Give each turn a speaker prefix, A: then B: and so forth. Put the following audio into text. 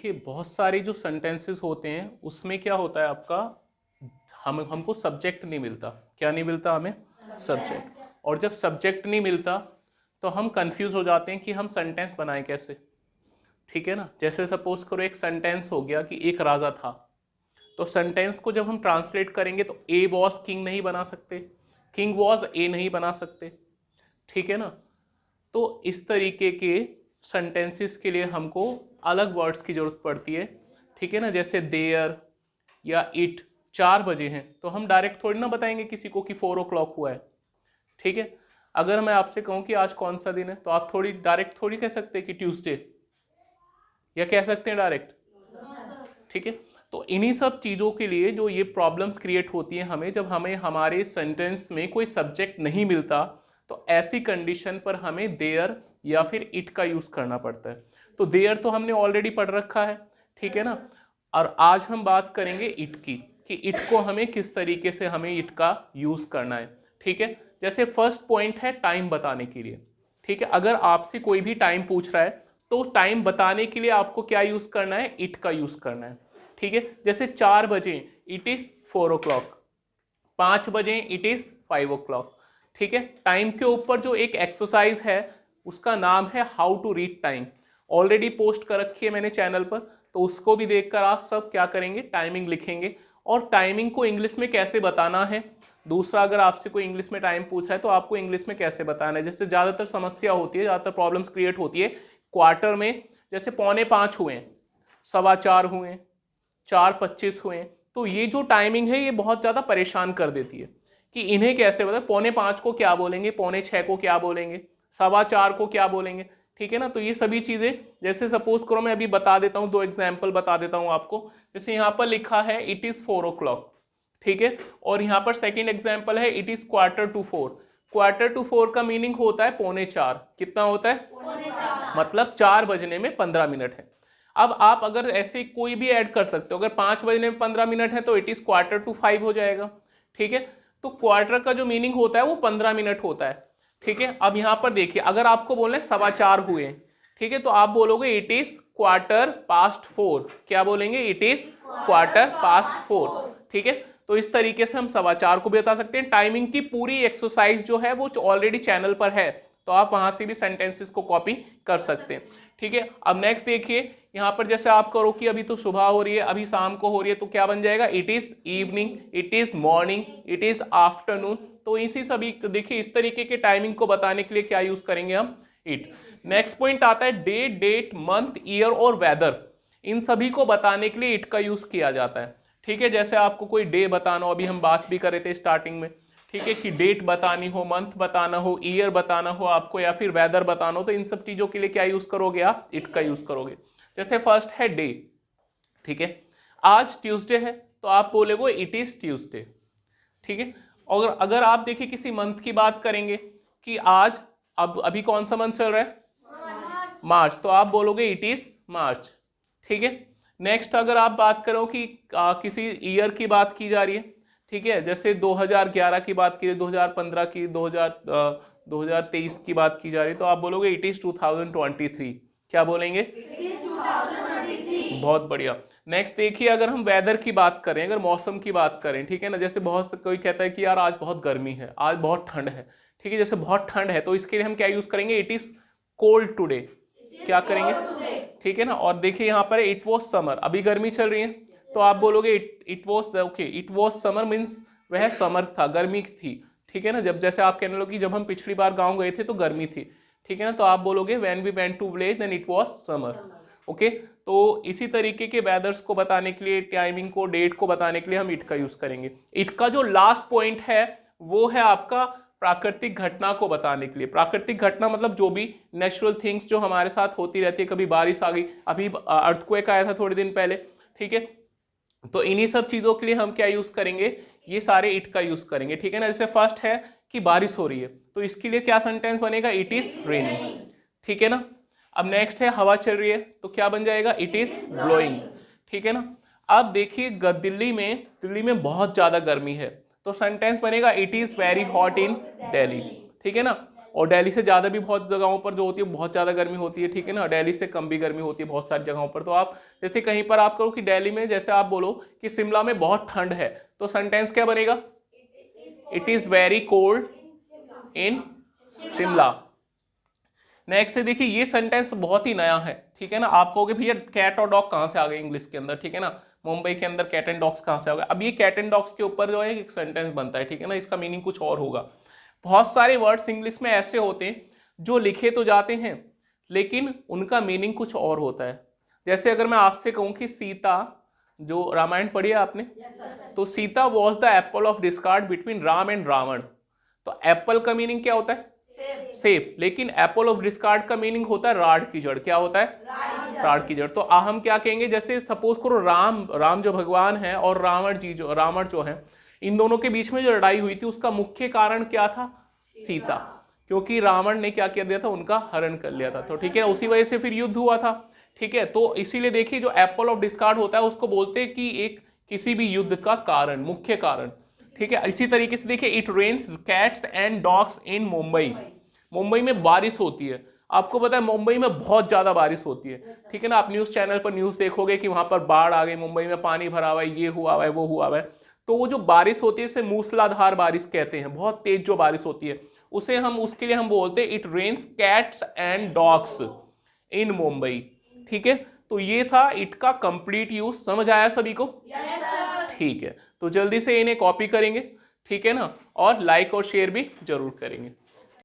A: देखिए बहुत सारे जो सेंटेंसेस होते हैं उसमें क्या होता है आपका, हमको सब्जेक्ट नहीं मिलता। क्या नहीं मिलता हमें? सब्जेक्ट। और जब सब्जेक्ट नहीं मिलता तो हम कंफ्यूज हो जाते हैं कि हम सेंटेंस बनाएं कैसे। ठीक है ना, जैसे सपोज करो एक सेंटेंस हो गया कि एक राजा था, तो सेंटेंस को जब हम ट्रांसलेट करेंगे तो ए वॉज किंग नहीं बना सकते, किंग वॉज ए नहीं बना सकते। ठीक है ना, तो इस तरीके के सेंटेंसेस के लिए हमको अलग वर्ड्स की जरूरत पड़ती है। ठीक है ना, जैसे देयर या इट 4 बजे हैं तो हम डायरेक्ट थोड़ी ना बताएंगे किसी को कि 4 o'clock हुआ है। ठीक है, अगर मैं आपसे कहूं कि आज कौन सा दिन है तो आप थोड़ी डायरेक्ट थोड़ी कह सकते हैं कि ट्यूसडे, या कह सकते हैं डायरेक्ट। ठीक है, तो इन्हीं सब चीज़ों के लिए जो ये प्रॉब्लम्स क्रिएट होती हैं हमें, जब हमें हमारे सेंटेंस में कोई सब्जेक्ट नहीं मिलता तो ऐसी कंडीशन पर हमें देयर या फिर इट का यूज़ करना पड़ता है। तो देयर तो हमने ऑलरेडी पढ़ रखा है, ठीक है ना। और आज हम बात करेंगे इट की, कि इट को हमें किस तरीके से हमें इट का यूज़ करना है। ठीक है, जैसे फर्स्ट पॉइंट है टाइम बताने के लिए। ठीक है, अगर आपसे कोई भी टाइम पूछ रहा है तो टाइम बताने के लिए आपको क्या यूज़ करना है? इट का यूज़ करना है। ठीक है, जैसे 4 बजे इट इज 4 o'clock, 5 बजे इट इज 5 o'clock। ठीक है, टाइम के ऊपर जो एक एक्सरसाइज है उसका नाम है how to read time, already post कर रखी है मैंने चैनल पर, तो उसको भी देखकर आप सब क्या करेंगे, टाइमिंग लिखेंगे। और टाइमिंग को इंग्लिश में कैसे बताना है, दूसरा अगर आपसे कोई इंग्लिश में टाइम पूछ रहा है तो आपको इंग्लिश में कैसे बताना है। जैसे ज़्यादातर समस्या होती है, ज़्यादातर प्रॉब्लम्स क्रिएट होती है क्वार्टर में, जैसे 4:45 हुए, 4:15 हुए, 4:25 हुए, तो ये जो टाइमिंग है ये बहुत ज़्यादा परेशान कर देती है कि इन्हें कैसे बताएं, 4:45 को क्या बोलेंगे, 4:45 को क्या बोलेंगे, 4:15 को क्या बोलेंगे। ठीक है ना, तो ये सभी चीज़ें, जैसे सपोज करो मैं अभी बता देता हूँ, 2 एग्जाम्पल बता देता हूँ आपको। जैसे यहाँ पर लिखा है इट इज़ 4 o'clock, ठीक है, और यहाँ पर सेकेंड एग्जाम्पल है इट इज़ 4:45। 4:45 का मीनिंग होता है 3:45। कितना होता है? 4:45, मतलब 4 बजने में 15 मिनट है। अब आप अगर ऐसे कोई भी ऐड कर सकते हो, अगर 5 बजने में 15 मिनट है तो इट इज 4:45 हो जाएगा। ठीक है, तो क्वार्टर का जो मीनिंग होता है वो 15 मिनट होता है। ठीक है, अब यहां पर देखिए, अगर आपको बोलना है 4:15 हुए, ठीक है, तो आप बोलोगे इट इज 4:15। क्या बोलेंगे? It is 4:15। ठीक है, तो इस तरीके से हम 4:15 को भी बता सकते हैं। टाइमिंग की पूरी एक्सरसाइज जो है वो ऑलरेडी चैनल पर है, तो आप वहां से भी सेंटेंसेस को कॉपी कर सकते हैं। ठीक है, अब नेक्स्ट देखिए, यहां पर जैसे आप करो कि अभी तो सुबह हो रही है, अभी शाम को हो रही है, तो क्या बन जाएगा? It is evening, it is morning, it is afternoon. तो इसी सभी देखिए इस तरीके के टाइमिंग को बताने के लिए क्या यूज करेंगे हम? इट। नेक्स्ट पॉइंट आता है डे, डेट, मंथ, ईयर और वेदर। इन सभी को बताने के लिए इट का यूज किया जाता है। ठीक है, जैसे आपको कोई डे बताना हो, अभी हम बात भी कर रहे थे स्टार्टिंग में, ठीक है, कि डेट बतानी हो, मंथ बताना हो, ईयर बताना हो आपको, या फिर वेदर बताना हो, तो इन सब चीजों के लिए क्या यूज करोगे आप? इट का यूज करोगे। जैसे फर्स्ट है डे, ठीक है, आज ट्यूसडे है तो आप बोलोगे इट इज ट्यूसडे। ठीक है, और अगर आप देखिए किसी मंथ की बात करेंगे कि आज, अब अभी कौन सा मंथ चल रहा है? मार्च, तो आप बोलोगे इट इज मार्च। ठीक है, नेक्स्ट अगर आप बात करो कि किसी ईयर की बात की जा रही है, ठीक है, जैसे 2011 की बात की, 2015 की, 2023 की बात की जा रही है, तो आप बोलोगे इट इज 2023। क्या बोलेंगे? बहुत बढ़िया। नेक्स्ट देखिए, अगर हम वेदर की बात करें, अगर मौसम की बात करें, ठीक है ना, जैसे बहुत कोई कहता है कि यार आज बहुत गर्मी है, आज बहुत ठंड है। ठीक है, जैसे बहुत ठंड है तो इसके लिए हम क्या यूज करेंगे? It is cold today. क्या करेंगे? ठीक है ना, और देखिए यहाँ पर इट वॉज समर, अभी गर्मी चल रही है, तो आप बोलोगे it was okay, it was summer means वह समर था, गर्मी थी। ठीक है ना, जब जैसे आप कहने लगे कि जब हम पिछली बार गाँव गए थे तो गर्मी थी। ठीक है ना, तो आप बोलोगे when we went to village then it was summer. Okay, तो इसी तरीके के वेदर्स को बताने के लिए, टाइमिंग को, डेट को बताने के लिए हम इट का यूज करेंगे। इट का जो लास्ट पॉइंट है वो है आपका प्राकृतिक घटना को बताने के लिए। प्राकृतिक घटना मतलब जो भी नेचुरल थिंग्स जो हमारे साथ होती रहती है, कभी बारिश आ गई, अभी अर्थक्वेक आया था थोड़े दिन पहले। ठीक है, तो इन्हीं सब चीजों के लिए हम क्या यूज करेंगे? ये सारे इट का यूज करेंगे। ठीक है ना, जैसे फर्स्ट है कि बारिश हो रही है, तो इसके लिए क्या सेंटेंस बनेगा? It is raining. ठीक है ना, अब नेक्स्ट है हवा चल रही है, तो क्या बन जाएगा? It is blowing. ठीक है ना, अब देखिए दिल्ली में बहुत ज्यादा गर्मी है, तो सेंटेंस बनेगा it is very hot in Delhi. ठीक है ना, और दिल्ली से ज़्यादा भी बहुत जगहों पर जो होती है बहुत ज़्यादा गर्मी होती है, ठीक है ना, दिल्ली से कम भी गर्मी होती है बहुत सारी जगहों पर। तो आप जैसे कहीं पर आप करो कि दिल्ली में, जैसे आप बोलो कि शिमला में बहुत ठंड है, तो सेंटेंस क्या बनेगा? It is very cold in Shimla. Next है देखिए, ये सेंटेंस बहुत ही नया है, ठीक है ना। आप कहोगे भैया कैट और डॉग कहाँ से आ गए इंग्लिश के अंदर, ठीक है ना, मुंबई के अंदर कैट एंड डॉग्स कहाँ से आ गए। अब ये कैट एंड डॉग्स के ऊपर जो है एक सेंटेंस बनता है, ठीक है ना, इसका मीनिंग कुछ और होगा। बहुत सारे वर्ड्स इंग्लिश में ऐसे होते हैं जो लिखे तो जाते हैं लेकिन उनका मीनिंग कुछ और होता है। जैसे अगर मैं आपसे कहूँ कि सीता, जो रामायण पढ़ी है आपने, तो Sita was the apple of discord between Ram and Ravan. तो एप्पल का मीनिंग क्या होता है? सेब। लेकिन एप्पल ऑफ डिस्कार्ड का मीनिंग होता है राड की जड़। क्या होता है? राड की जड़। तो हम क्या कहेंगे, जैसे सपोज करो राम जो भगवान है और रावण जो है, इन दोनों के बीच में जो लड़ाई हुई थी उसका मुख्य कारण क्या था? सीता। क्योंकि रावण ने क्या किया दिया था? उनका हरण कर लिया था। तो ठीक है, उसी वजह से फिर युद्ध हुआ था, ठीक है। तो इसीलिए देखिए जो एप्पल ऑफ डिस्कार्ड होता है उसको बोलते हैं कि एक किसी भी युद्ध का कारण, मुख्य कारण, ठीक है। इसी तरीके से देखिए, it rains cats and dogs in Mumbai. Mumbai में बारिश होती है। आपको पता है मुंबई में बहुत ज्यादा बारिश होती है, ठीक है ना। आप न्यूज चैनल पर न्यूज देखोगे कि वहां पर बाढ़ आ गई, मुंबई में पानी भरा हुआ है, ये हुआ हुआ है, वो हुआ हुआ है। तो वो जो बारिश होती है इसे मूसलाधार बारिश कहते हैं, बहुत तेज जो बारिश होती है उसे उसके लिए हम बोलते हैं it rains cats and dogs in Mumbai, ठीक है। तो ये था इट का कंप्लीट यूज। समझ आया सभी को? ठीक है, तो जल्दी से इन्हें कॉपी करेंगे, ठीक है ना, और लाइक और शेयर भी जरूर करेंगे।